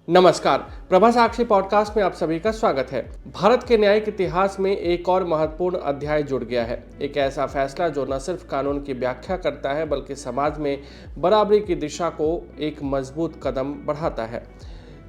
नमस्कार। प्रभा साक्षी पॉडकास्ट में आप सभी का स्वागत है। भारत के न्यायिक इतिहास में एक और महत्वपूर्ण अध्याय जुड़ गया है। एक ऐसा फैसला जो न सिर्फ कानून की व्याख्या करता है बल्कि समाज में बराबरी की दिशा को एक मजबूत कदम बढ़ाता है।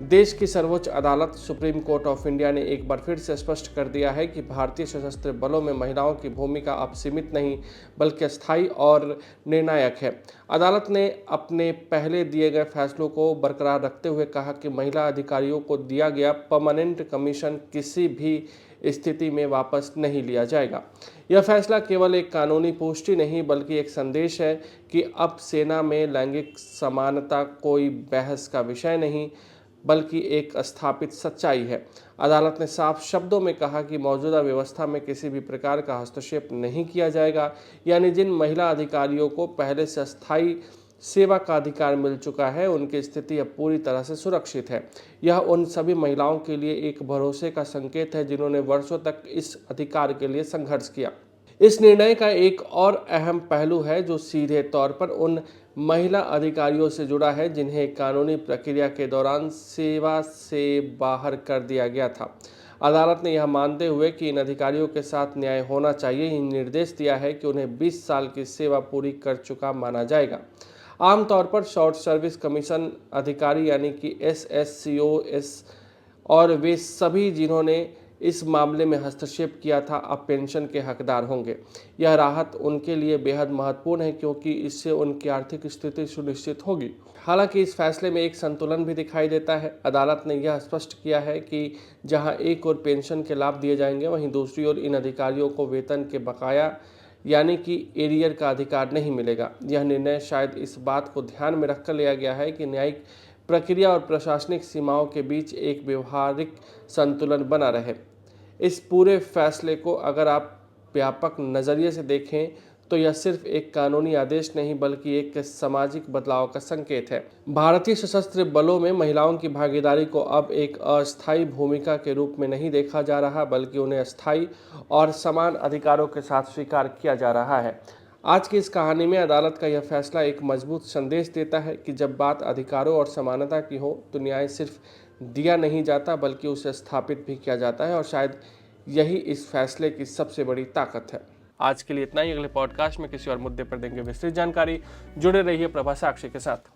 देश की सर्वोच्च अदालत सुप्रीम कोर्ट ऑफ इंडिया ने एक बार फिर से स्पष्ट कर दिया है कि भारतीय सशस्त्र बलों में महिलाओं की भूमिका अब सीमित नहीं बल्कि अस्थायी और निर्णायक है। अदालत ने अपने पहले दिए गए फैसलों को बरकरार रखते हुए कहा कि महिला अधिकारियों को दिया गया परमानेंट कमीशन किसी भी स्थिति में वापस नहीं लिया जाएगा। यह फैसला केवल एक कानूनी पुष्टि नहीं बल्कि एक संदेश है कि अब सेना में लैंगिक समानता कोई बहस का विषय नहीं बल्कि एक स्थापित सच्चाई है। अदालत ने साफ शब्दों में कहा कि मौजूदा व्यवस्था में किसी भी प्रकार का हस्तक्षेप नहीं किया जाएगा, यानी जिन महिला अधिकारियों को पहले से अस्थायी सेवा का अधिकार मिल चुका है उनकी स्थिति अब पूरी तरह से सुरक्षित है। यह उन सभी महिलाओं के लिए एक भरोसे का संकेत है जिन्होंने वर्षों तक इस अधिकार के लिए संघर्ष किया। इस निर्णय का एक और अहम पहलू है जो सीधे तौर पर उन महिला अधिकारियों से जुड़ा है जिन्हें कानूनी प्रक्रिया के दौरान सेवा से बाहर कर दिया गया था। अदालत ने यह मानते हुए कि इन अधिकारियों के साथ न्याय होना चाहिए, ही निर्देश दिया है कि उन्हें 20 साल की सेवा पूरी कर चुका माना जाएगा। आमतौर पर शॉर्ट सर्विस कमीशन अधिकारी यानी कि SSCOs और वे सभी जिन्होंने इस मामले में हस्तक्षेप किया था अब पेंशन के हकदार होंगे। यह राहत उनके लिए बेहद महत्वपूर्ण है क्योंकि इससे उनकी आर्थिक स्थिति सुनिश्चित होगी। हालांकि इस फैसले में एक संतुलन भी दिखाई देता है। अदालत ने यह स्पष्ट किया है कि जहां एक ओर पेंशन के लाभ दिए जाएंगे वहीं दूसरी ओर इन अधिकारियों को वेतन के बकाया यानी कि एरियर का अधिकार नहीं मिलेगा। यह निर्णय शायद इस बात को ध्यान में रखकर लिया गया है कि न्यायिक प्रक्रिया और प्रशासनिक सीमाओं के बीच एक व्यवहारिक संतुलन बना रहे। इस पूरे फैसले को अगर आप व्यापक नज़रिए से देखें तो यह सिर्फ एक कानूनी आदेश नहीं बल्कि एक सामाजिक बदलाव का संकेत है। भारतीय सशस्त्र बलों में महिलाओं की भागीदारी को अब एक अस्थायी भूमिका के रूप में नहीं देखा जा रहा बल्कि उन्हें स्थायी और समान अधिकारों के साथ स्वीकार किया जा रहा है। आज की इस कहानी में अदालत का यह फैसला एक मजबूत संदेश देता है कि जब बात अधिकारों और समानता की हो तो न्याय सिर्फ दिया नहीं जाता बल्कि उसे स्थापित भी किया जाता है और शायद यही इस फैसले की सबसे बड़ी ताकत है। आज के लिए इतना ही। अगले पॉडकास्ट में किसी और मुद्दे पर देंगे विस्तृत जानकारी। जुड़े रहिए प्रभा साक्षी के साथ।